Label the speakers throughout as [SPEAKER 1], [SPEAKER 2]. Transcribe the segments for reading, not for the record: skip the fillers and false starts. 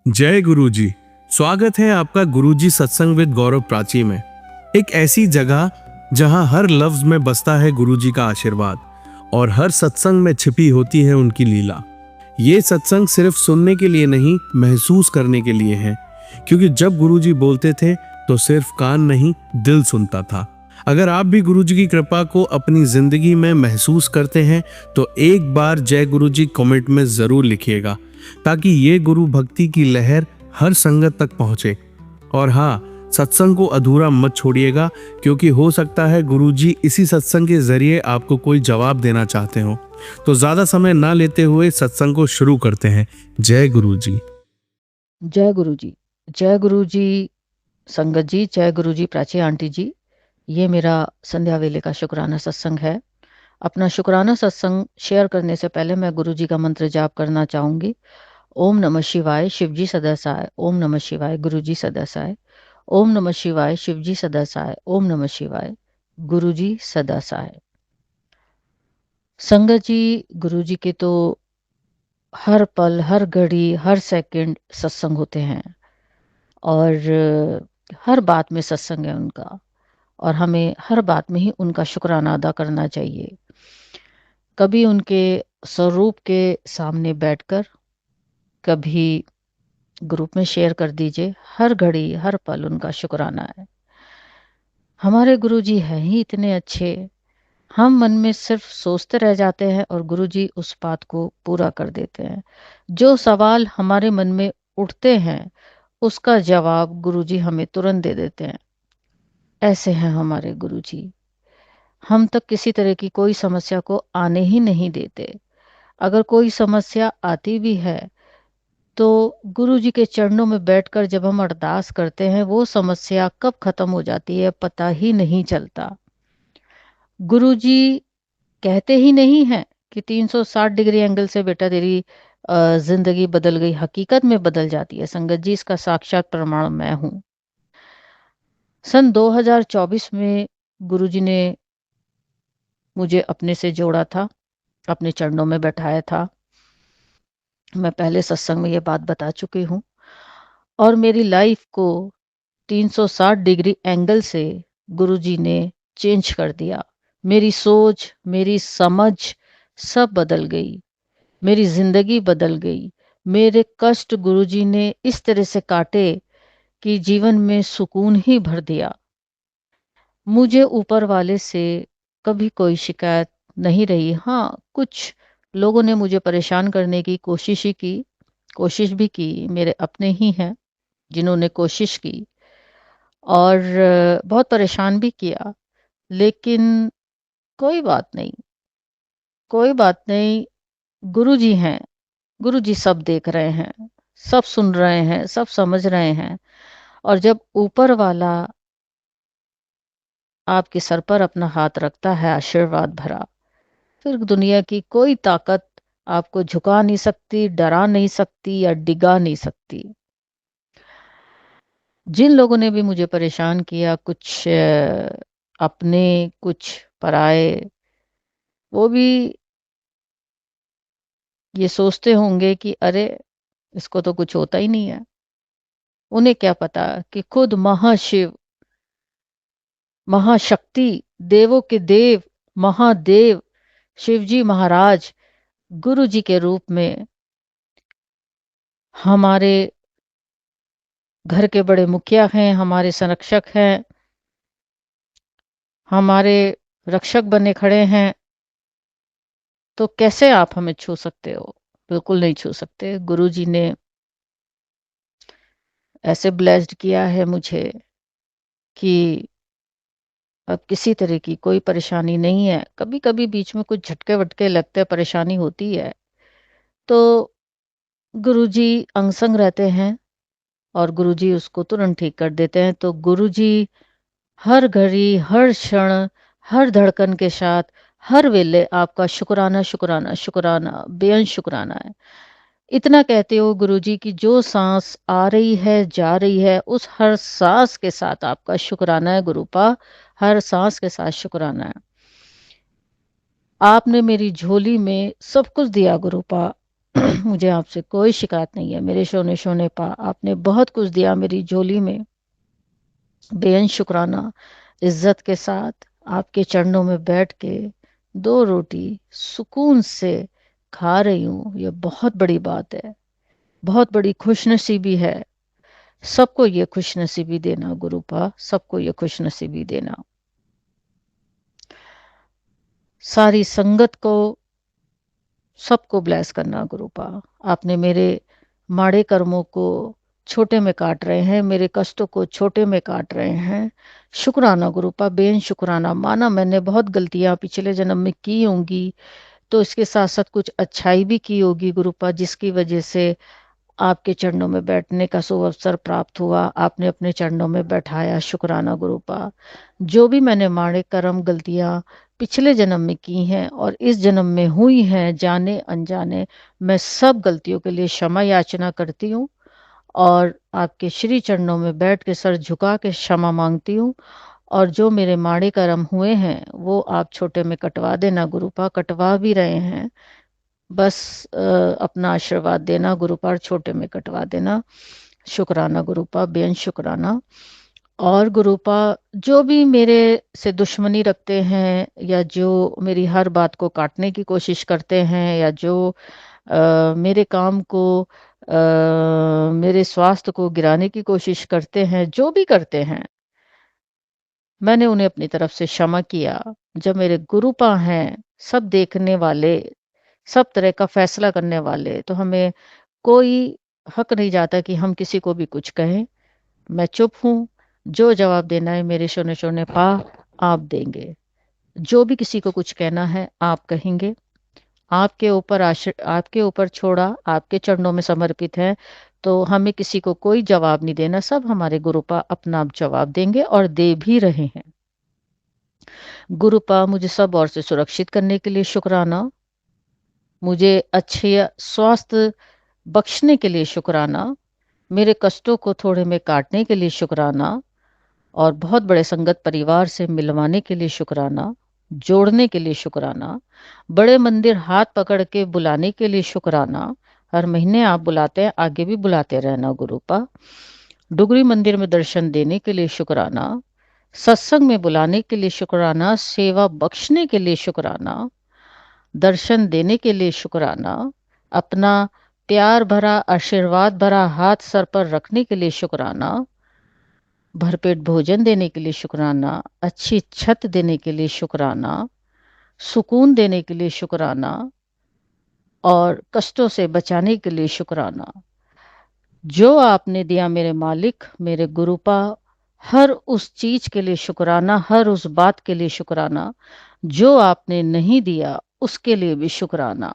[SPEAKER 1] जय गुरुजी। स्वागत है आपका गुरुजी सत्संग विद गौरव प्राची में। एक ऐसी जगह जहां हर लफ्ज में बसता है गुरुजी का आशीर्वाद और हर सत्संग में छिपी होती है उनकी लीला। ये सत्संग सिर्फ सुनने के लिए नहीं, महसूस करने के लिए है, क्योंकि जब गुरुजी बोलते थे तो सिर्फ कान नहीं, दिल सुनता था। अगर आप भी गुरुजी की कृपा को अपनी जिंदगी में महसूस करते हैं तो एक बार जय गुरुजी कमेंट में जरूर लिखिएगा, ताकि ये गुरु भक्ति की लहर हर संगत तक पहुंचे। और हाँ, सत्संग को अधूरा मत छोड़िएगा, क्योंकि हो सकता है गुरुजी इसी सत्संग के जरिए आपको कोई जवाब देना चाहते हो। तो ज्यादा समय ना लेते हुए सत्संग को शुरू करते हैं। जय गुरुजी।
[SPEAKER 2] जय गुरु जी। जय गुरु जी संगत जी, जय गुरु जी प्राची आंटी जी। ये मेरा संध्या वेले का शुक्राना सत्संग है। अपना शुक्राना सत्संग शेयर करने से पहले मैं गुरु जी का मंत्र जाप करना चाहूंगी। ओम नमः शिवाय, शिव जी सदा सहाय। ओम नमः शिवाय, गुरु जी सदा सहाय। ओम नमः शिवाय, शिव जी सदा सहाय। ओम नमः शिवाय, गुरु जी सदा सहाय। संगत जी, गुरु जी के तो हर पल, हर घड़ी, हर सेकंड सत्संग होते हैं और हर बात में सत्संग है उनका, और हमें हर बात में ही उनका शुक्राना अदा करना चाहिए। कभी उनके स्वरूप के सामने बैठकर, कभी ग्रुप में शेयर कर दीजिए। हर घड़ी, हर पल उनका शुक्राना है। हमारे गुरुजी हैं ही इतने अच्छे, हम मन में सिर्फ सोचते रह जाते हैं और गुरुजी उस बात को पूरा कर देते हैं। जो सवाल हमारे मन में उठते हैं उसका जवाब गुरुजी हमें तुरंत दे देते हैं। ऐसे हैं हमारे गुरुजी। हम तक किसी तरह की कोई समस्या को आने ही नहीं देते। अगर कोई समस्या आती भी है तो गुरु जी के चरणों में बैठकर जब हम अरदास करते हैं, वो समस्या कब खत्म हो जाती है पता ही नहीं चलता। गुरु जी कहते ही नहीं है कि 360 डिग्री एंगल से बेटा तेरी जिंदगी बदल गई, हकीकत में बदल जाती है। संगत जी, इसका साक्षात प्रमाण मैं हूँ। सन 2024 में गुरु जी ने मुझे अपने से जोड़ा था, अपने चरणों में बैठाया था। मैं पहले सत्संग में ये बात बता चुकी हूँ, और मेरी लाइफ को 360 डिग्री एंगल से गुरुजी ने चेंज कर दिया। मेरी सोच, मेरी समझ सब बदल गई। मेरी जिंदगी बदल गई। मेरे कष्ट गुरुजी ने इस तरह से काटे कि जीवन में सुकून ही भर दिया। मुझे ऊपर वाले से कभी कोई शिकायत नहीं रही। हाँ, कुछ लोगों ने मुझे परेशान करने की कोशिश भी की। मेरे अपने ही हैं जिन्होंने कोशिश की और बहुत परेशान भी किया। लेकिन कोई बात नहीं, कोई बात नहीं। गुरुजी हैं, गुरुजी सब देख रहे हैं, सब सुन रहे हैं, सब समझ रहे हैं। और जब ऊपर वाला आपके सर पर अपना हाथ रखता है आशीर्वाद भरा, फिर दुनिया की कोई ताकत आपको झुका नहीं सकती, डरा नहीं सकती या डिगा नहीं सकती। जिन लोगों ने भी मुझे परेशान किया, कुछ अपने, कुछ पराए, वो भी ये सोचते होंगे कि अरे, इसको तो कुछ होता ही नहीं है। उन्हें क्या पता कि खुद महाशिव, महाशक्ति, देवों के देव, महादेव शिवजी महाराज गुरु जी के रूप में हमारे घर के बड़े मुखिया हैं, हमारे संरक्षक हैं, हमारे रक्षक बने खड़े हैं। तो कैसे आप हमें छू सकते हो? बिल्कुल नहीं छू सकते। गुरु जी ने ऐसे ब्लेस्ड किया है मुझे कि अब किसी तरह की कोई परेशानी नहीं है। कभी कभी बीच में कुछ झटके वटके लगते, परेशानी होती है, तो गुरुजी अंग संग रहते हैं और गुरुजी उसको तुरंत ठीक कर देते हैं। तो गुरुजी हर घड़ी, हर क्षण, हर धड़कन के साथ, हर वेले आपका शुक्राना शुक्राना शुक्राना, बेअंत शुक्राना है। इतना कहते हो गुरुजी कि जो सांस आ रही है, जा रही है, उस हर सांस के साथ आपका शुक्राना है गुरुपा। हर सांस के साथ शुक्राना है। आपने मेरी झोली में सब कुछ दिया गुरुपा। मुझे आपसे कोई शिकायत नहीं है। मेरे सोने पा आपने बहुत कुछ दिया मेरी झोली में। बेअंत शुक्राना, इज़्ज़त के साथ आपके चरणों में बैठ के 2 रोटी सुकून से खा रही हूँ, ये बहुत बड़ी बात है। बहुत बड़ी खुशनसीबी है। सबको ये खुशनसीबी देना गुरुपा, सबको ये खुशनसीबी देना। सारी संगत को, सबको ब्लेस करना गुरुपा। आपने मेरे माड़े कर्मों को छोटे में काट रहे हैं, मेरे कष्टों को छोटे में काट रहे हैं। शुक्राना गुरुपा, बेअंत शुक्राना। माना मैंने बहुत गलतियाँ पिछले जन्म में की होंगी, तो इसके साथ-साथ कुछ अच्छाई भी की होगी गुरुपा, जिसकी वजह से आपके चरणों में बैठने का सुअवसर प्राप्त हुआ। आपने अपने चरणों में बैठाया, शुक्राना गुरुपा। जो भी मैंने माड़े कर्म, गलतियाँ पिछले जन्म में की हैं और इस जन्म में हुई हैं जाने अनजाने, मैं सब गलतियों के लिए क्षमा याचना करती हूँ और आपके श्री चरणों में बैठ के सर झुका के क्षमा माँगती हूँ। और जो मेरे माड़े कर्म हुए हैं, वो आप छोटे में कटवा देना गुरुपा, कटवा भी रहे हैं। बस अपना आशीर्वाद देना गुरुपा, छोटे में कटवा देना। शुक्राना गुरुपा, बेअंत शुक्राना। और गुरुपा, जो भी मेरे से दुश्मनी रखते हैं या जो मेरी हर बात को काटने की कोशिश करते हैं या जो मेरे काम को, मेरे स्वास्थ्य को गिराने की कोशिश करते हैं, जो भी करते हैं, मैंने उन्हें अपनी तरफ से क्षमा किया। जब मेरे गुरुपा हैं, सब देखने वाले, सब तरह का फैसला करने वाले, तो हमें कोई हक नहीं जाता कि हम किसी को भी कुछ कहें। मैं चुप हूँ, जो जवाब देना है मेरे शोने पा आप देंगे। जो भी किसी को कुछ कहना है आप कहेंगे। आपके ऊपर छोड़ा, आपके चरणों में समर्पित है, तो हमें किसी को कोई जवाब नहीं देना, सब हमारे गुरुपा अपना आप जवाब देंगे और दे भी रहे हैं। गुरुपा, मुझे सब ओर से सुरक्षित करने के लिए शुक्राना। मुझे अच्छे स्वास्थ्य बख्शने के लिए शुक्राना। मेरे कष्टों को थोड़े में काटने के लिए शुक्राना और बहुत बड़े संगत परिवार से मिलवाने के लिए शुक्राना, जोड़ने के लिए शुक्राना, बड़े मंदिर हाथ पकड़ के बुलाने के लिए शुक्राना। हर महीने आप बुलाते हैं, आगे भी बुलाते रहना गुरुपा। डुगरी मंदिर में दर्शन देने के लिए शुक्राना, सत्संग में बुलाने के लिए शुक्राना, सेवा बख्शने के लिए शुक्राना, दर्शन देने के लिए शुक्राना, अपना प्यार भरा, आशीर्वाद भरा हाथ सर पर रखने के लिए शुक्राना, भरपेट भोजन देने के लिए शुक्राना, अच्छी छत देने के लिए शुक्राना, सुकून देने के लिए शुक्राना और कष्टों से बचाने के लिए शुक्राना। जो आपने दिया मेरे मालिक, मेरे गुरुपा, हर उस चीज के लिए शुक्राना, हर उस बात के लिए शुक्राना। जो आपने नहीं दिया, उसके लिए भी शुक्राना।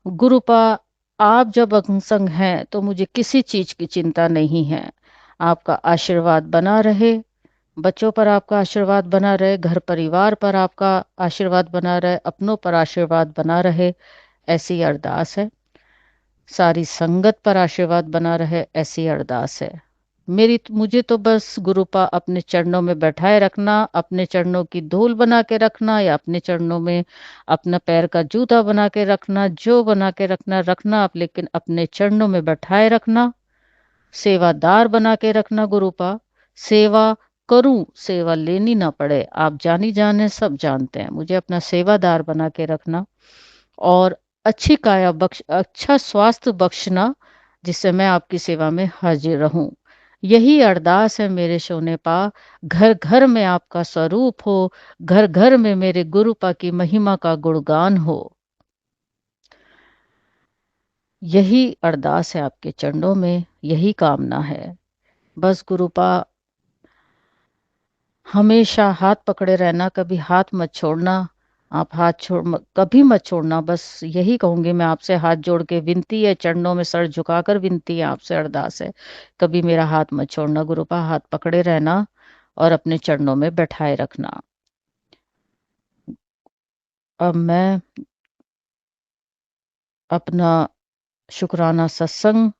[SPEAKER 2] गुरुपा, आप जब अंग-संग हैं, तो मुझे किसी चीज की चिंता नहीं है। आपका आशीर्वाद बना रहे, बच्चों पर आपका आशीर्वाद बना रहे, घर परिवार पर आपका आशीर्वाद बना रहे, अपनों पर आशीर्वाद बना रहे, ऐसी अरदास है। सारी संगत पर आशीर्वाद बना रहे, ऐसी अरदास है। मुझे तो बस गुरुपा अपने चरणों में बैठाए रखना, अपने चरणों की धूल बना के रखना या अपने चरणों में अपना पैर का जूता बना के रखना, जो बना के रखना रखना आप, लेकिन अपने चरणों में बैठाए रखना। सेवादार बना के रखना गुरुपा। सेवा करूं, सेवा लेनी ना पड़े, आप जानी जाने सब जानते हैं। मुझे अपना सेवादार बना के रखना और अच्छी काया बख्श, अच्छा स्वास्थ्य बख्शना, जिससे मैं आपकी सेवा में हाजिर रहूं। यही अरदास है मेरे सोने पा। घर घर में आपका स्वरूप हो, घर घर में मेरे गुरुपा की महिमा का गुणगान हो। यही अरदास है आपके चरणों में, यही कामना है। बस गुरुपा, हमेशा हाथ पकड़े रहना, कभी हाथ मत छोड़ना। आप कभी मत छोड़ना। बस यही कहूँगी मैं आपसे, हाथ जोड़ के विनती है, चरणों में सर झुकाकर विनती है, आपसे अरदास है। कभी मेरा हाथ मत छोड़ना गुरुपा, हाथ पकड़े रहना और अपने चरणों में बैठाए रखना। अब मैं अपना शुक्राना सत्संग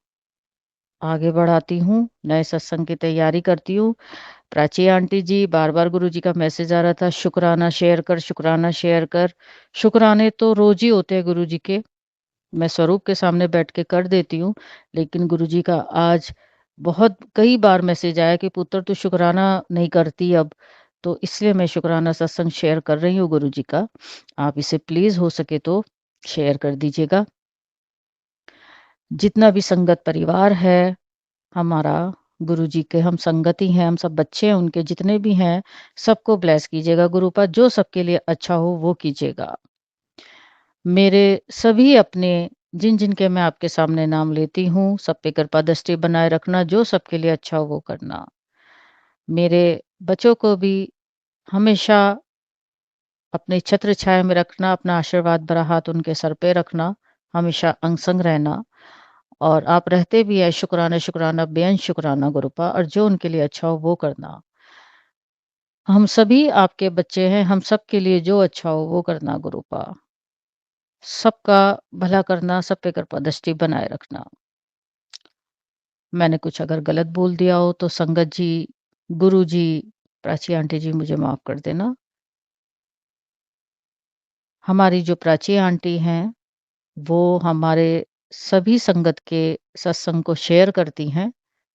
[SPEAKER 2] आगे बढ़ाती हूँ, नए सत्संग की तैयारी करती हूँ। प्राची आंटी जी, बार-बार गुरुजी का मैसेज आ रहा था, शुक्राना शेयर कर, शुक्राना शेयर कर। शुक्राने तो रोज़ ही होते हैं गुरुजी के। मैं स्वरूप के सामने बैठ के कर देती हूँ, लेकिन गुरुजी का आज बहुत कई बार मैसेज आया कि पुत्र तू शुकराना नहीं करती अब, तो इसलिए मैं शुकराना सत्संग शेयर कर रही हूँ गुरुजी का। आप इसे प्लीज़ हो सके तो शेयर कर दीजिएगा। जितना भी संगत परिवार है हमारा, गुरुजी के हम संगति हैं, हम सब बच्चे हैं उनके जितने भी हैं, सबको ब्लेस कीजिएगा गुरुपाद, जो सबके लिए अच्छा हो वो कीजिएगा। मेरे सभी अपने जिन-जिन के मैं आपके सामने नाम लेती हूँ, सब पे कृपा दृष्टि बनाए रखना, जो सबके लिए अच्छा हो वो करना। मेरे बच्चों को भी हमेशा अपने छत्र छाया में रखना, अपना आशीर्वाद भरा हाथ उनके सर पे रखना, हमेशा अंग-संग रहना और आप रहते भी हैं शुक्राना, शुक्राना, बेअंत शुक्राना गुरुपा और जो उनके लिए अच्छा हो वो करना। हम सभी आपके बच्चे हैं, हम सबके लिए जो अच्छा हो वो करना गुरुपा। सबका भला करना, सब पे कृपा दृष्टि बनाए रखना। मैंने कुछ अगर गलत बोल दिया हो तो संगत जी, गुरुजी, प्राची आंटी जी मुझे माफ़ कर देना। हमारी जो प्राची आंटी हैं, वो हमारे सभी संगत के सत्संग को शेयर करती हैं,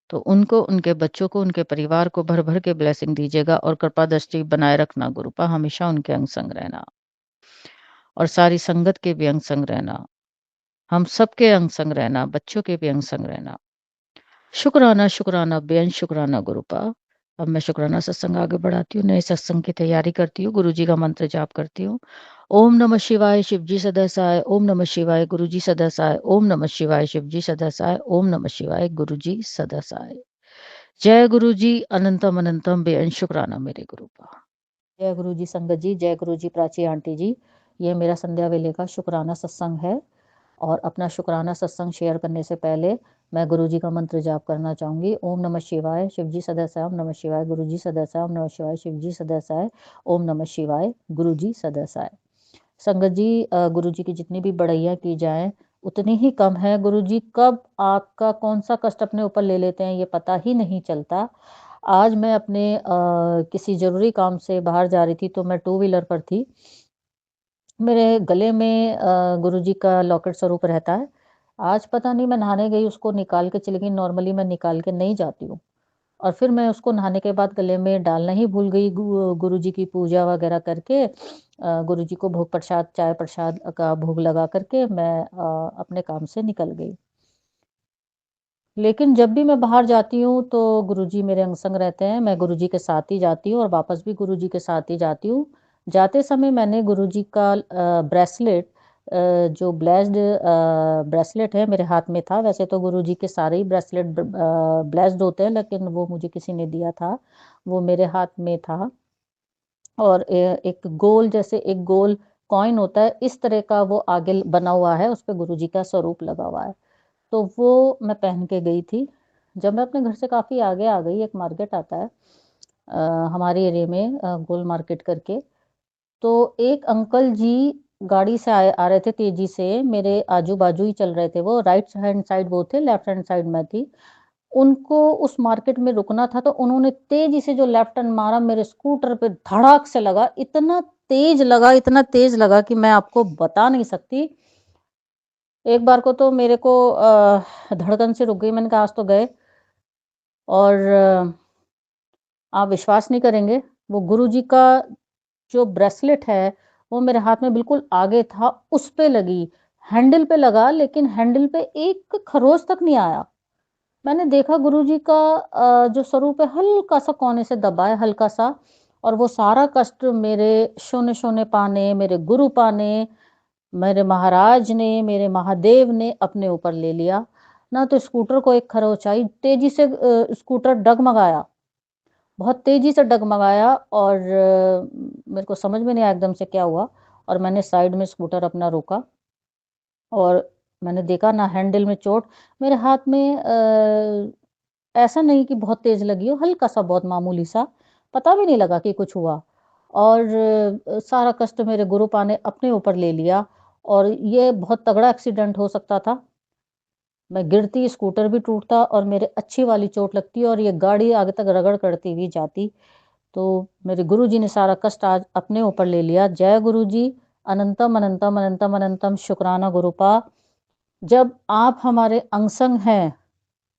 [SPEAKER 2] तो उनको, उनके बच्चों को, उनके परिवार को भर-भर के ब्लेसिंग दीजिएगा और कृपा दृष्टि बनाए रखना गुरुपा, हमेशा उनके अंग संग रहना और सारी संगत के भी अंग संग रहना। हम सबके अंग संग रहना, बच्चों के भी अंग संग रहना। शुक्राना, शुक्राना, बेअंत शुक्राना गुरुपा। अब मैं शुक्राना सत्संग आगे बढ़ाती हूँ, नए सत्संग की तैयारी करती हूँ, गुरुजी का मंत्र जाप करती हूँ। ओम नमः शिवाय, शिवजी सदा सहाय, ओम नमः शिवाय, गुरुजी सदा सहाय, ओम नमः शिवाय, शिवजी सदा सहाय, ओम नमः शिवाय, गुरुजी सदा सहाय। जय गुरुजी, अनंतम अनंतम बेअंत शुक्राना मेरे गुरुपा। जय गुरुजी संगत जी, जय गुरुजी प्राची आंटी जी। ये मेरा संध्या वेले का शुक्राना सत्संग है और अपना शुक्राना सत्संग शेयर करने से पहले मैं गुरुजी का मंत्र जाप करना चाहूँगी। ओम नमः शिवाय, शिवजी सदा सहाय, ओम नमः शिवाय, गुरुजी सदा सहाय, ओम नमः शिवाय, शिवजी सदा सहाय, ओम नमः शिवाय, गुरुजी सदा सहाय। संगत जी, गुरुजी की जितनी भी बड़ैया की जाए उतनी ही कम है। गुरुजी कब आपका कौन-सा कष्ट अपने ऊपर ले लेते हैं ये पता ही नहीं चलता। आज मैं अपने किसी ज़रूरी काम से बाहर जा रही थी तो मैं टू व्हीलर पर थी। मेरे गले में गुरुजी का लॉकेट स्वरूप रहता है। आज पता नहीं मैं नहाने गई उसको निकाल के चली गई, नॉर्मली मैं निकाल के नहीं जाती हूँ। और फिर मैं उसको नहाने के बाद गले में डालना ही भूल गई, गुरुजी की पूजा वगैरह करके गुरुजी को भोग प्रसाद, चाय प्रसाद का भोग लगा करके मैं अपने काम से निकल गई। लेकिन जब भी मैं बाहर जाती हूँ तो गुरुजी मेरे अंग संग रहते हैं, मैं गुरुजी के साथ ही जाती हूँ और वापस भी गुरुजी के साथ ही जाती हूँ। जाते समय मैंने गुरुजी का ब्रेसलेट, जो ब्रेसलेट है मेरे हाथ में था। वैसे तो गुरुजी के सारे ही ब्रेसलेट ब्लेस्ड होते हैं, लेकिन वो मुझे किसी ने दिया था, वो मेरे हाथ में था। और एक गोल, जैसे एक गोल कॉइन होता है, इस तरह का वो आगे बना हुआ है, उस पे गुरुजी का स्वरूप लगा हुआ है। तो वो मैं पहन के गई थी। जब मैं अपने घर से काफ़ी आगे आ गई, एक मार्केट आता है अ, हमारे एरिया में, गोल मार्केट करके, तो एक अंकल जी गाड़ी से आ रहे थे तेज़ी से, मेरे आजू-बाजू ही चल रहे थे वो, राइट हैंड साइड वो थे, लेफ्ट हैंड साइड मैं थी। उनको उस मार्केट में रुकना था तो उन्होंने तेज़ी से जो लेफ्ट टर्न मारा, मेरे स्कूटर पे धड़ाक से लगा, इतना तेज़ लगा कि मैं आपको बता नहीं सकती। एक बार को तो मेरे को धड़कन से रुक गई, मैंने कहा आज तो गए। और आप विश्वास नहीं करेंगे, वो गुरुजी का जो ब्रेसलेट है, वो मेरे हाथ में बिल्कुल आगे था, उस पे लगी, हैंडल पे लगा, लेकिन हैंडल पे एक खरोंच तक नहीं आया। मैंने देखा गुरुजी का जो स्वरूप है हल्का-सा कोने से दबा है, हल्का-सा, और वो सारा कष्ट मेरे शून्य-शून्य पाने, मेरे गुरु पाने, मेरे महाराज ने, मेरे महादेव ने अपने ऊपर ले लिया। ना तो स्कूटर को एक खरोंच आई, तेज़ी से स्कूटर डगमगाया, बहुत तेज़ी से डगमगाया और मेरे को समझ में नहीं आया एकदम से क्या हुआ। और मैंने साइड में स्कूटर अपना रोका और मैंने देखा ना हैंडल में चोट, मेरे हाथ में ऐसा नहीं कि बहुत तेज़ लगी हो, हल्का-सा बहुत मामूली-सा, पता भी नहीं लगा कि कुछ हुआ। और सारा कष्ट मेरे गुरुपा ने अपने ऊपर ले लिया और ये बहुत तगड़ा एक्सीडेंट हो सकता था। मैं गिरती, स्कूटर भी टूटता और मेरे अच्छी वाली चोट लगती और ये गाड़ी आगे तक रगड़ करती हुई जाती। तो मेरे गुरुजी ने सारा कष्ट आज अपने ऊपर ले लिया। जय गुरुजी, अनंतम, अनंतम, अनंतम, अनंतम शुक्राना गुरुपा। जब आप हमारे अंग-संग हैं,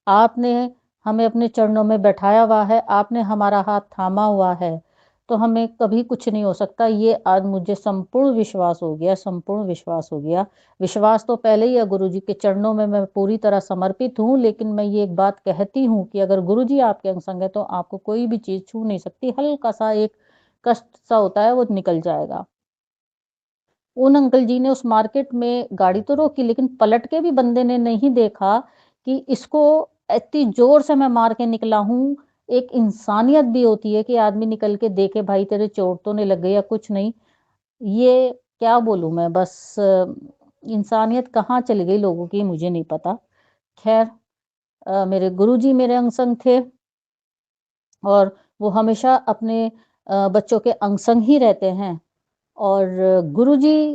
[SPEAKER 2] आपने हमें अपने चरणों में बैठाया हुआ है, आपने हमारा हाथ थामा हुआ है, तो हमें कभी कुछ नहीं हो सकता। ये आज मुझे संपूर्ण विश्वास हो गया, संपूर्ण विश्वास हो गया। विश्वास तो पहले ही है, गुरुजी के चरणों में मैं पूरी तरह समर्पित हूँ, लेकिन मैं ये एक बात कहती हूँ कि अगर गुरुजी आपके अंग संग है, तो आपको कोई भी चीज़ छू नहीं सकती। हल्का-सा एक कष्ट सा होता है, वो निकल जाएगा। उन अंकल जी ने उस मार्केट में गाड़ी तो रोकी, लेकिन पलट के भी बंदे ने नहीं देखा कि इसको इतनी ज़ोर से मैं मार के निकला हूँ। एक इंसानियत भी होती है कि आदमी निकल के देखे, भाई तेरे चोट तो नहीं लग गई या कुछ नहीं। ये क्या बोलूँ मैं, बस इंसानियत कहाँ चली गई लोगों की, मुझे नहीं पता। ख़ैर, मेरे गुरुजी मेरे अंग-संग थे और वो हमेशा अपने बच्चों के अंग-संग ही रहते हैं। और गुरुजी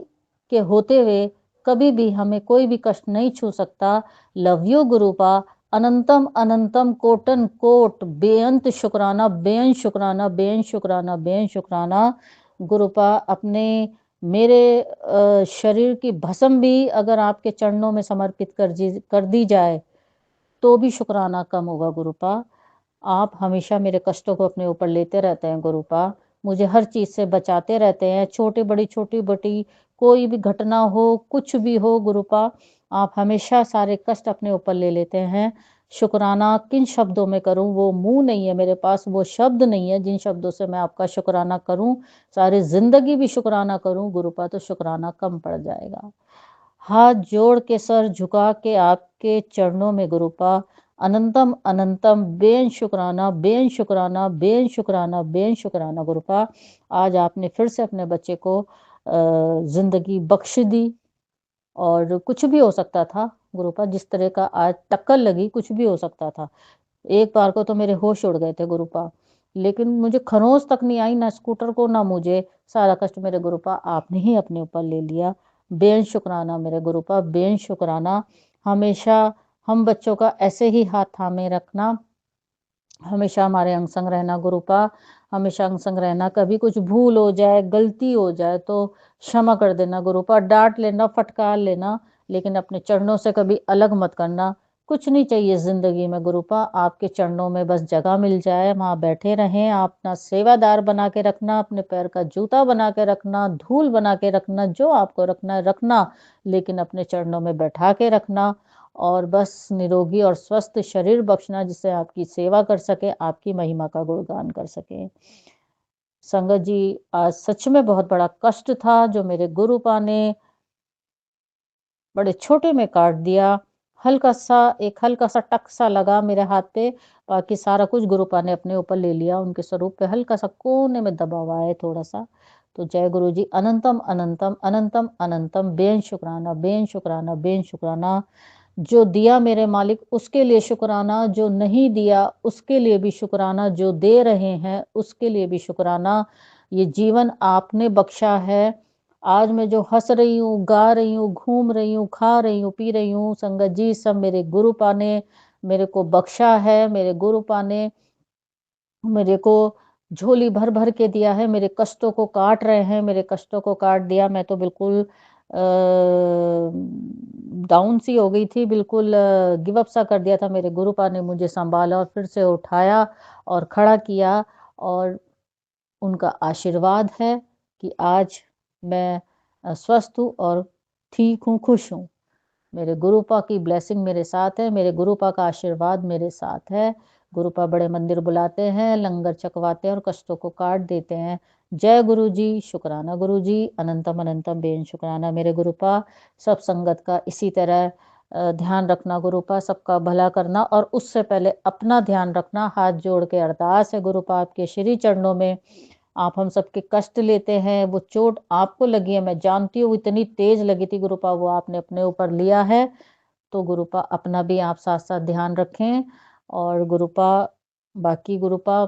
[SPEAKER 2] के होते हुए कभी भी हमें कोई भी कष्ट नहीं छू सकता। लव यू गुरुपा, अनंतम अनंतम कोटन कोट, बेअंत शुक्राना, बेअंत शुक्राना, बेअंत शुक्राना, बेअंत शुक्राना। गुरुपा, अपने मेरे शरीर की भस्म भी अगर आपके चरणों में समर्पित कर दी जाए, तो भी शुक्राना कम होगा गुरुपा। आप हमेशा मेरे कष्टों को अपने ऊपर लेते रहते हैं गुरुपा। मुझे हर चीज़ से बचाते रहते हैं, छोटी-बड़ी, छोटी-बड़ी कोई भी घटना हो, कुछ भी हो गुरुपा, आप हमेशा सारे कष्ट अपने ऊपर ले लेते हैं। शुक्राना किन शब्दों में करूँ, वो मुँह नहीं है मेरे पास, वो शब्द नहीं है जिन शब्दों से मैं आपका शुक्राना करूँ। सारी ज़िंदगी भी शुक्राना करूँ गुरुपा, तो शुक्राना कम पड़ जाएगा। हाथ जोड़ के सर झुका के आपके चरणों में गुरुपा, अनंतम अनंतम बेन शुक्राना, बेन शुक्राना, बेन शुक्राना, बेन शुक्राना गुरुपा। आज आपने फिर से अपने बच्चे को ज़िंदगी बख्श दी और कुछ भी हो सकता था गुरुपा, जिस तरह का आज टक्कर लगी, कुछ भी हो सकता था। एक बार को तो मेरे होश उड़ गए थे गुरुपा, लेकिन मुझे खरोंच तक नहीं आई, ना स्कूटर को, ना मुझे। सारा कष्ट मेरे गुरुपा आपने ही अपने ऊपर ले लिया। बेन शुक्राना मेरे गुरुपा, बेन शुक्राना। हमेशा हम बच्चों का ऐसे ही हाथ थामे रखना, हमेशा हमारे अंग संग रहना गुरुपा, हमेशा अंग संग रहना। कभी कुछ भूल हो जाए, गलती हो जाए तो क्षमा कर देना गुरुपा, डाँट लेना, फटकार लेना, लेकिन अपने चरणों से कभी अलग मत करना। कुछ नहीं चाहिए ज़िंदगी में गुरुपा, आपके चरणों में बस जगह मिल जाए, वहाँ बैठे रहें। आप अपना सेवादार बना के रखना, अपने पैर का जूता बना के रखना, धूल बना के रखना, जो आपको रखना है रखना, लेकिन अपने चरणों में बैठा के रखना और बस निरोगी और स्वस्थ शरीर बख्शना, जिससे आपकी सेवा कर सके, आपकी महिमा का गुणगान कर सकें। संगत जी, आज सच में बहुत बड़ा कष्ट था जो मेरे गुरुपा ने बड़े छोटे में काट दिया। एक हल्का-सा टक सा लगा मेरे हाथ पे, बाकी सारा कुछ गुरुपा ने अपने ऊपर ले लिया। उनके स्वरूप पे हल्का-सा कोने में दबा हुआ है थोड़ा-सा। तो जय गुरु जी, अनंतम अनंतम, अनंतम अनंतम, बेन शुक्राना, बेन शुक्राना, बेन शुक्राना। जो दिया मेरे मालिक उसके लिए शुक्राना, जो नहीं दिया उसके लिए भी शुक्राना, जो दे रहे हैं उसके लिए भी शुक्राना। ये जीवन आपने बख्शा है। आज मैं जो हँस रही हूँ, गा रही हूँ, घूम रही हूँ, खा रही हूँ, पी रही हूँ, संगत जी सब मेरे गुरुपा ने मेरे को बख्शा है। मेरे गुरुपा ने मेरे को झोली भर-भर के दिया है, मेरे कष्टों को काट रहे हैं, मेरे कष्टों को काट दिया। मैं तो बिल्कुल डाउन सी हो गई थी, बिल्कुल गिव अप सा कर दिया था। मेरे गुरुपा ने मुझे सँभाला और फिर से उठाया और खड़ा किया और उनका आशीर्वाद है कि आज मैं स्वस्थ हूँ और ठीक हूँ, खुश हूँ। मेरे गुरुपा की ब्लेसिंग मेरे साथ है, मेरे गुरुपा का आशीर्वाद मेरे साथ है। गुरुपा बड़े मंदिर बुलाते हैं, लंगर छकवाते हैं और कष्टों को काट देते हैं। जय गुरु जी, शुक्राना गुरु जी, अनंतम अनंतम बेन शुक्राना मेरे गुरुपा। सब संगत का इसी तरह ध्यान रखना गुरुपा, सबका भला करना और उससे पहले अपना ध्यान रखना। हाथ जोड़ के अरदास है गुरुपा आपके श्री चरणों में, आप हम सबके कष्ट लेते हैं, वो चोट आपको लगी है, मैं जानती हूँ इतनी तेज़ लगी थी गुरुपा, वो आपने अपने ऊपर लिया है। तो गुरुपा अपना भी आप साथ-साथ ध्यान रखें और गुरुपा बाकी गुरुपा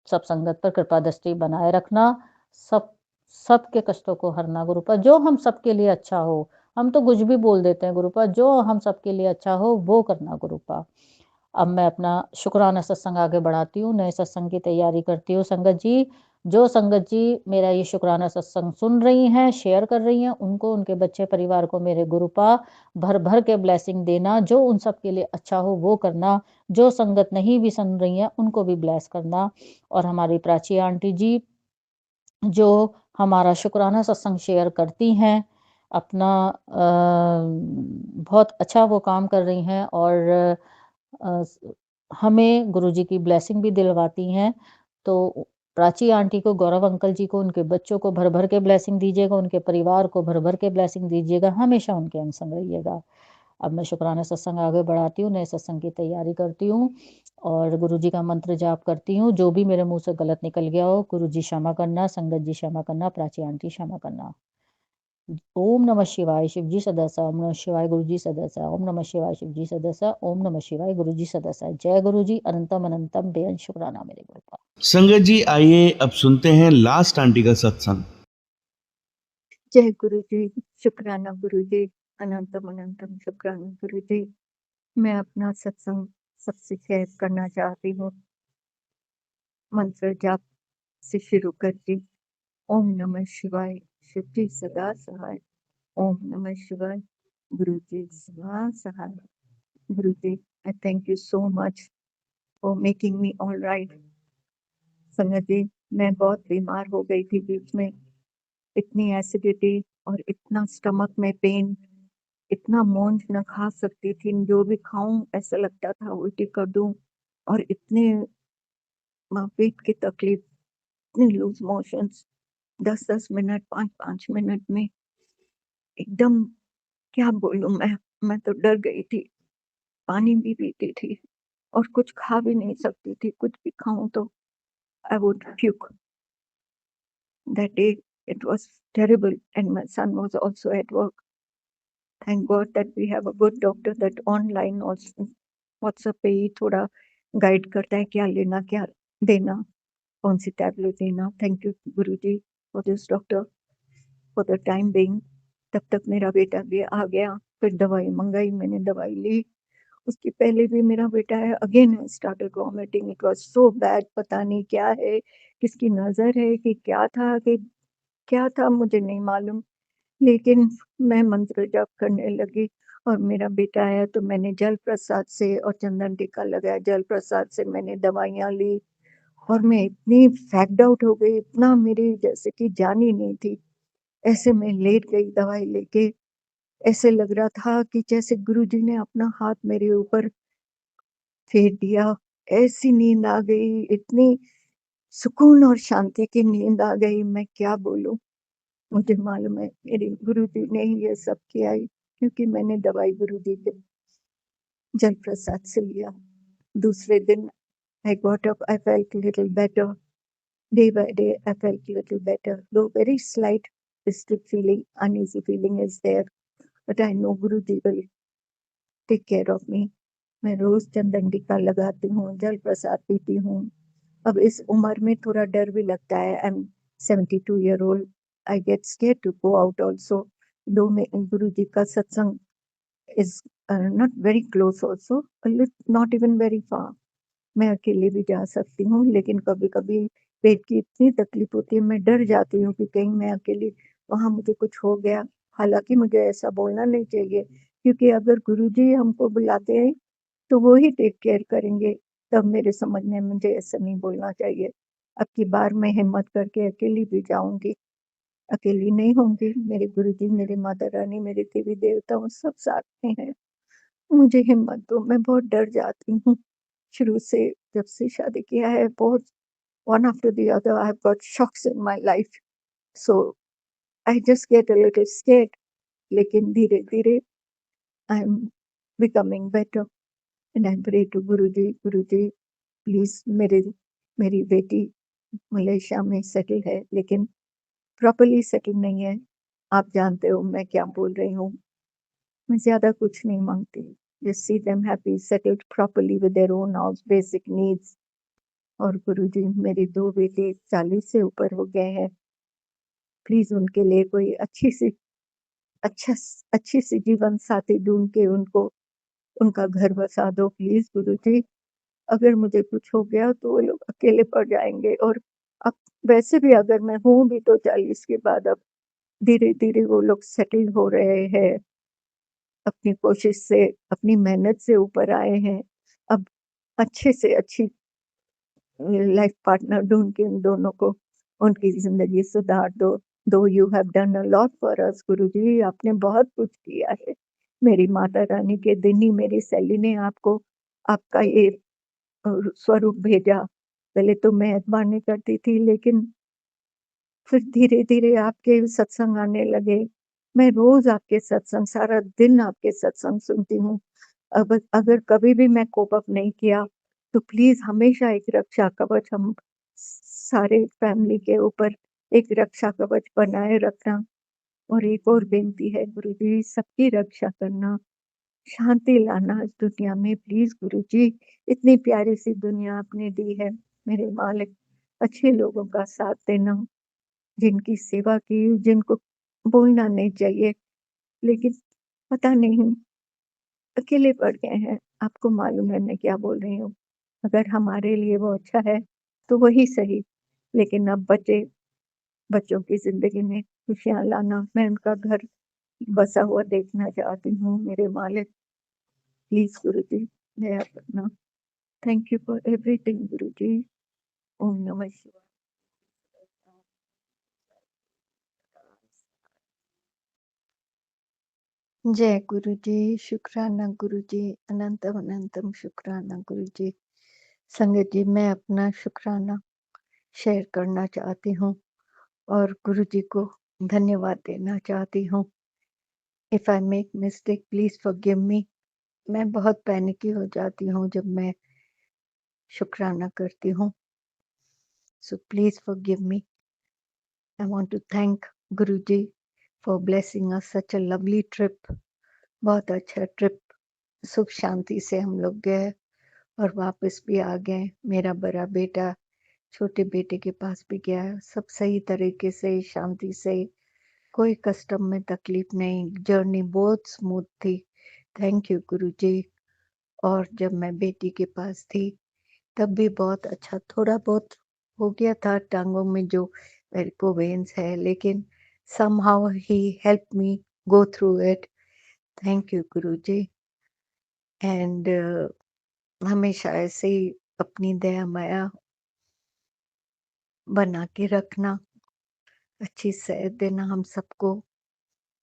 [SPEAKER 2] सब संगत पर कृपा दृष्टि बनाए रखना। सब सबके कष्टों को हरना गुरुपा, जो हम सबके लिए अच्छा हो। हम तो कुछ भी बोल देते हैं गुरुपा, जो हम सबके लिए अच्छा हो वो करना गुरुपा। अब मैं अपना शुक्राना सत्संग आगे बढ़ाती हूँ, नए सत्संग की तैयारी करती हूँ संगत जी। जो संगत जी मेरा ये शुक्राना सत्संग सुन रही हैं, शेयर कर रही हैं, उनको, उनके बच्चे परिवार को मेरे गुरुपा भर-भर के ब्लेसिंग देना, जो उन सब के लिए अच्छा हो वो करना, जो संगत नहीं भी सुन रही हैं, उनको भी ब्लेस करना। और हमारी प्राची आंटी जी जो हमारा शुक्राना सत्संग शेयर करती हैं, अपना बहुत अच्छा वो काम कर रही हैं और अ, स हमें गुरुजी की ब्लेसिंग भी दिलवाती हैं। तो प्राची आंटी को, गौरव अंकल जी को, उनके बच्चों को भर-भर के ब्लेसिंग दीजिएगा, उनके परिवार को भर-भर के ब्लेसिंग दीजिएगा, हमेशा उनके अंग संग रहिएगा। अब मैं शुक्राना सत्संग आगे बढ़ाती हूँ, नए सत्संग की तैयारी करती हूँ और गुरुजी का मंत्र जाप करती हूँ। जो भी मेरे मुँह से गलत निकल गया हो, गुरुजी क्षमा करना, संगत जी क्षमा करना, प्राची आंटी क्षमा करना। ओम नमः शिवाय, शिवजी सदसा, ओम नमः शिवाय, गुरुजी सदसा, ओम नमः शिवाय, शिवजी सदसा, ओम नमः शिवाय, गुरुजी सदसा। जय गुरुजी, अनंतम अनंतम बेअंत शुक्राना मेरे गुरु का।
[SPEAKER 1] संगत जी, आइए अब सुनते हैं लास्ट आंटी का सत्संग।
[SPEAKER 3] जय गुरु जी, शुक्राना गुरु जी, अनंतम अनंतम शुक्राना गुरु जी। मैं अपना सत्संग सबसे शेयर करना चाहती हूँ। मंत्र जाप से शुरू करती। ओम नमः शिवाय, शिव जी सदा सहाय। ओम नमः शिवाय, गुरु जी सदा सहाय। Guru ji, I thank you so much for making me all right. संगत जी, मैं बहुत बीमार हो गई थी बीच में। इतनी एसिडिटी और इतना स्टमक में पेन, इतना मौज न खा सकती थी, जो भी खाऊं ऐसा लगता था उल्टी कर दूं। और इतने पेट की तकलीफ, इतने लूज मोशंस, 10-10 मिनट, 5-5 मिनट में एकदम, क्या बोलूं मैं तो डर गई थी। पानी भी पीती थी और कुछ खा भी नहीं सकती थी, कुछ भी खाऊं तो I would puke. That day it was terrible and my son was also at work. Thank God that we have a good doctor that online also WhatsApp पे ही थोड़ा गाइड करता है क्या लेना क्या देना, कौन सी टैबलेट देना। Thank you Guru ji for this doctor for the time being. तब तक मेरा बेटा भी आ गया, फिर दवाई मंगाई, मैंने दवाई ली। उसके पहले भी मेरा बेटा है, again I started vomiting, it was so bad. पता नहीं क्या है, किसकी नजर है कि क्या था मुझे नहीं मालूम। लेकिन मैं मंत्र जाप करने लगी और मेरा बेटा आया तो मैंने जल प्रसाद से और चंदन टीका लगाया, जल प्रसाद से मैंने दवाइयाँ ली और मैं इतनी फैक्ड आउट हो गई, इतना मेरी जैसे कि जान ही नहीं थी। ऐसे मैं लेट गई दवाई लेके, ऐसे लग रहा था कि जैसे गुरुजी ने अपना हाथ मेरे ऊपर फेर दिया। ऐसी नींद आ गई, इतनी सुकून और शांति की नींद आ गई, मैं क्या बोलूं। मुझे मालूम है मेरे गुरुजी ने ही ये सब किया है, क्योंकि मैंने दवाई गुरुजी के जल प्रसाद से लिया। दूसरे दिन I got up, I felt a little better. Day by day, I felt a little better. Though very slight distant feeling, uneasy feeling is there, but I know Guruji will take care of me. मैं रोज चंदन टीका लगाती हूँ, जल प्रसाद पीती हूँ। अब इस उम्र में थोड़ा डर भी लगता है। I am 72 year old. I get scared to go out also. दो में गुरु जी का सत्संग is not very close also, not even very far. मैं अकेले भी जा सकती हूँ, लेकिन कभी-कभी पेट की इतनी तकलीफ होती है, मैं डर जाती हूँ कि कहीं मैं अकेली वहाँ मुझे कुछ हो गया। हालाँकि मुझे ऐसा बोलना नहीं चाहिए, क्योंकि अगर गुरुजी हमको बुलाते हैं, तो वो ही टेक केयर करेंगे। तब मेरे समझ में मुझे ऐसा नहीं बोलना चाहिए। अब की बार मैं हिम्मत करके अकेली भी जाऊँगी, अकेली नहीं होंगी। मेरे गुरुजी, मेरे माता रानी, मेरे देवी-देवता वो सब साथ में हैं। मुझे हिम्मत दो, मैं बहुत डर जाती हूँ। शुरू से जब से शादी किया है, बहुत one after the other I have got shocks in my life, so I just get a little scared. लेकिन धीरे-धीरे I am becoming better and I pray to Guruji please मेरी बेटी मलेशिया में सेटल है, लेकिन प्रॉपरली सेटल नहीं है। आप जानते हो मैं क्या बोल रही हूँ। मैं ज्यादा कुछ नहीं मांगती, just see them happy, settled properly with their own house, basic needs. और गुरुजी, मेरे 2 बेटे 40 से ऊपर हो गए हैं। प्लीज उनके लिए कोई अच्छी सी जीवन साथी ढूंढ के उनको उनका घर बसा दो प्लीज गुरुजी। अगर मुझे कुछ हो गया तो वो लोग अकेले पड़ जाएंगे और अब वैसे भी अगर मैं हूँ भी तो 40 के बाद अब धीरे-धीरे वो लोग सेटल हो रहे हैं, अपनी कोशिश से, अपनी मेहनत से ऊपर आए हैं। अब अच्छे से अच्छी लाइफ पार्टनर ढूँढ के उन दोनों को उनकी ज़िंदगी सुधार दो। Though you have done a lot for us Guruji, आपने बहुत कुछ किया है। मेरी माता रानी के दिन ही मेरी सैली ने आपको आपका ये स्वरूप भेजा। पहले तो मैं एतबार नहीं करती थी, लेकिन फिर धीरे-धीरे आपके सत्संग आने लगे। मैं रोज़ आपके सत्संग, सारा दिन आपके सत्संग सुनती हूँ। अब अगर कभी भी मैं कोप अप नहीं किया, तो प्लीज़ हमेशा एक रक्षा कवच हम सारे फैमिली के ऊपर एक रक्षा कवच बनाए रखना। और एक और बेनती है गुरुजी, सबकी रक्षा करना, शांति लाना इस दुनिया में प्लीज़ गुरुजी। इतनी प्यारी-सी दुनिया आपने दी है, मेरे मालिक, अच्छे लोगों का साथ देना, जिनकी सेवा की, जिनको बोलना नहीं चाहिए, लेकिन पता नहीं अकेले पड़ गए हैं। आपको मालूम है मैं क्या बोल रही हूँ। अगर हमारे लिए वो अच्छा है, तो वही सही। लेकिन अब बच्चों की ज़िंदगी में खुशियाँ लाना, मैं उनका घर बसा हुआ देखना चाहती हूँ। मेरे मालिक, प्लीज़ गुरुजी, दया करना। थैंक यू फॉर एवरीथिंग गुरुजी। ओम नमः शिवाय।
[SPEAKER 4] जय गुरुजी, शुक्राना गुरुजी, अनंतम अनंतम शुक्राना गुरुजी। संगत जी, मैं अपना शुक्राना शेयर करना चाहती हूँ और गुरुजी को धन्यवाद देना चाहती हूँ। If I make mistake please forgive मी। मैं बहुत पैनिकी हो जाती हूँ जब मैं शुक्राना करती हूँ, so please forgive me. I want to thank Guruji for blessing us such a lovely trip. बहुत अच्छा ट्रिप, सुख शांति से हम लोग गए और वापस भी आ गए। मेरा बड़ा बेटा छोटे बेटे के पास भी गया, सब सही तरीके से, शांति से, कोई कस्टम में तकलीफ नहीं, जर्नी बहुत स्मूथ थी। थैंक यू गुरुजी। और जब मैं बेटी के पास थी तब भी बहुत अच्छा, थोड़ा बहुत हो गया था टांगों में जो वेरिको वेन्स है, लेकिन somehow he helped me go through it. Thank you Guruji. And हमेशा ऐसे ही अपनी दया माया बना के रखना, अच्छी सेहत देना हम सबको,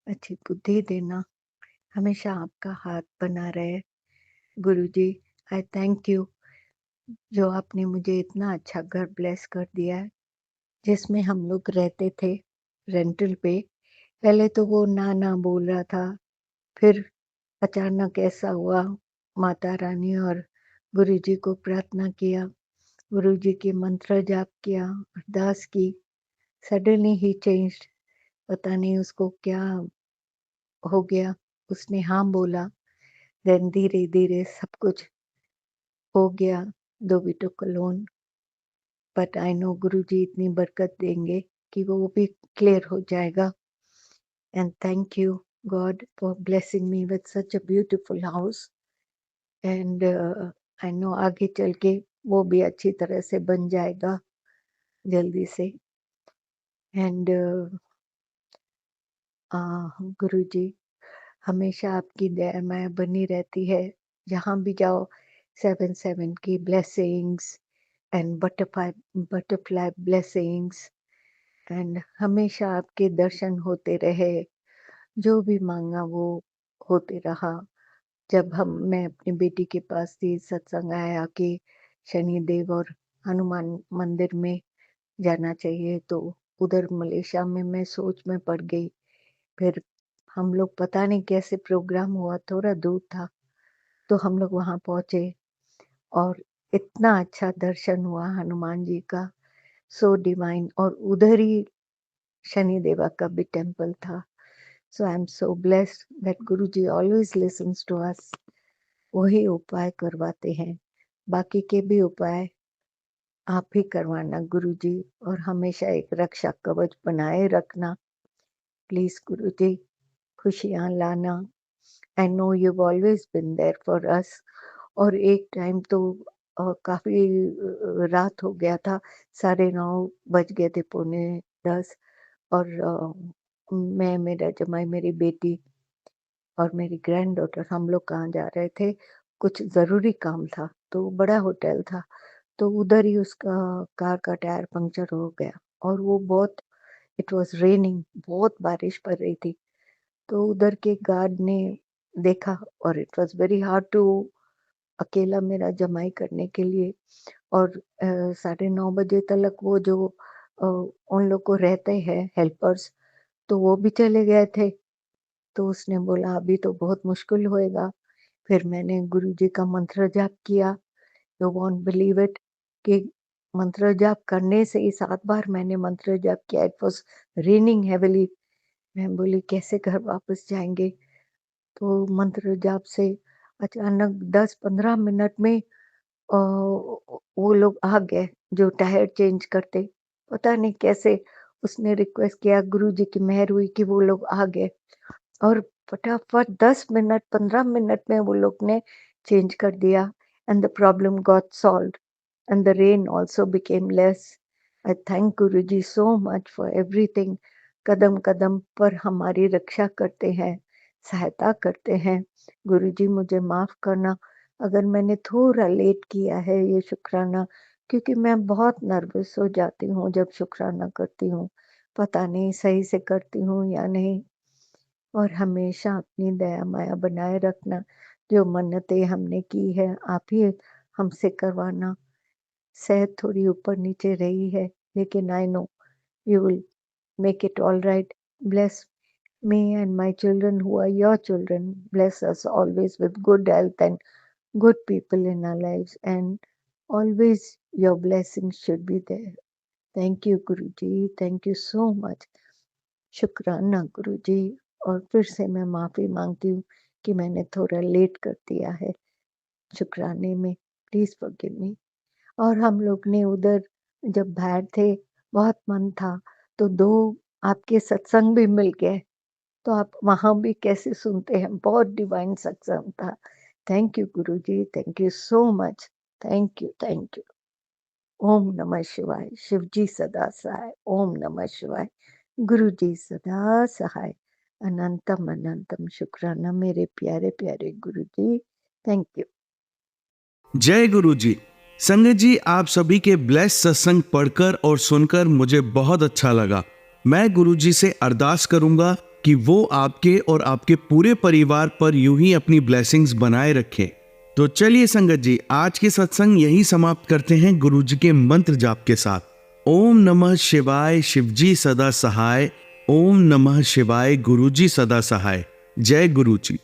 [SPEAKER 4] अच्छी बुद्धि देना, हमेशा आपका हाथ बना रहे। गुरुजी, आई थैंक यू जो आपने मुझे इतना अच्छा घर ब्लेस कर दिया है, जिसमें हम लोग रहते थे रेंटल पे। पहले तो वो ना ना बोल रहा था, फिर अचानक ऐसा हुआ, माता रानी और गुरुजी को प्रार्थना किया, गुरुजी के मंत्र जाप किया, अरदास की, सडनली ही चेंज्ड। पता नहीं उसको क्या हो गया, उसने हाँ बोला, देन धीरे धीरे सब कुछ हो गया। Though we took a loan, but I know Guruji इतनी बरकत देंगे कि वो भी क्लियर हो जाएगा। And thank you God for blessing me with such a beautiful house. And I know आगे चल के वो भी अच्छी तरह से बन जाएगा जल्दी से। एंड गुरुजी, हमेशा आपकी दया माया बनी रहती है, जहाँ भी जाओ। 7 की blessings and butterfly blessings, and हमेशा आपके दर्शन होते रहे, जो भी मांगा वो होते रहा। जब मैं अपनी बेटी के पास थी, सत्संग आया कि शनिदेव और हनुमान मंदिर में जाना चाहिए, तो उधर मलेशिया में मैं सोच में पड़ गई। फिर हम लोग पता नहीं कैसे प्रोग्राम हुआ, थोड़ा दूर था, तो हम लोग वहाँ पहुँचे और इतना अच्छा दर्शन हुआ हनुमान जी का, सो डिवाइन। और उधर ही शनि देवा का भी टेम्पल था। So I am so blessed that Guruji always listens to us. वही उपाय करवाते हैं, बाकी के भी उपाय आप ही करवाना गुरुजी, और हमेशा एक रक्षा कवच बनाए रखना प्लीज गुरुजी। खुशियाँ लाना, I know you always been there for us. और एक टाइम तो काफ़ी रात हो गया था, 9:30 बज गए थे, पौने 10। और मैं, मेरा जमाई, मेरी बेटी और मेरी ग्रैंडडॉटर, हम लोग कहाँ जा रहे थे, कुछ ज़रूरी काम था, तो बड़ा होटल था, तो उधर ही उसका कार का टायर पंक्चर हो गया। और वो बहुत, इट वाज़ रेनिंग, बहुत बारिश पड़ रही थी, तो उधर के गार्ड ने देखा, और it was very hard to अकेला मेरा जमाई करने के लिए। और 9:30 बजे तक वो जो उन लोग को रहते हैं हेल्पर्स, तो वो भी चले गए थे। तो उसने बोला अभी तो बहुत मुश्किल होएगा। फिर मैंने गुरुजी का मंत्र जाप किया। यू वोंट बिलीव इट कि मंत्र जाप करने से ही 7 बार मैंने मंत्र जाप किया। It was raining heavily. मैं बोली कैसे घर वापस जाएँगे? तो मंत्र जाप से अचानक 10-15 मिनट में वो लोग आ गए जो टायर चेंज करते। पता नहीं कैसे उसने रिक्वेस्ट किया, गुरुजी की मेहर हुई कि वो लोग आ गए, और फटाफट 10 मिनट 15 मिनट में वो लोग ने चेंज कर दिया, and the problem got solved and the rain also became less. I thank Guruji so much for everything. कदम कदम पर हमारी रक्षा करते हैं, सहायता करते हैं। गुरुजी मुझे माफ करना अगर मैंने थोड़ा लेट किया है ये शुक्राना, क्योंकि मैं बहुत नर्वस हो जाती हूँ जब शुक्राना करती हूँ। पता नहीं सही से करती हूँ या नहीं। और हमेशा अपनी दया माया बनाए रखना। जो मन्नतें हमने की है आप ही हमसे करवाना। सेहत थोड़ी ऊपर नीचे रही है, लेकिन आई know you will make it all right. Bless me and my children who are your children. Bless us always with good health and good people in our lives, and always your blessings should be there. Thank you, Guruji. Thank you so much. शुक्राना गुरुजी। और फिर से मैं माफ़ी मांगती हूँ कि मैंने थोड़ा लेट कर दिया है शुक्राने में। प्लीज़ फॉरगिव मी। और हम लोग ने उधर जब बाहर थे, बहुत मन था, तो 2 आपके सत्संग भी मिल गए, तो आप वहाँ भी कैसे सुनते हैं, बहुत डिवाइन सत्संग था। Thank you Guruji, thank you so much. Thank you, thank you. ओम नमः शिवाय। शिवजी सदा सहाय। ओम नमः शिवाय। गुरुजी सदा सहाय। अनंतम अनंतम शुक्राना मेरे प्यारे प्यारे गुरुजी। Thank you.
[SPEAKER 1] जय गुरु जी। संगत जी, आप सभी के ब्लेस सत्संग पढ़कर और सुनकर मुझे बहुत अच्छा लगा। मैं गुरु जी से अरदास करूंगा कि वो आपके और आपके पूरे परिवार पर यूं ही अपनी ब्लेसिंग्स बनाए रखें। तो चलिए संगत जी, आज के सत्संग यही समाप्त करते हैं गुरु जी के मंत्र जाप के साथ। ओम नमः शिवाय, शिवजी सदा सहाय। ओम नमः शिवाय, गुरु जी सदा सहाय। जय गुरु जी।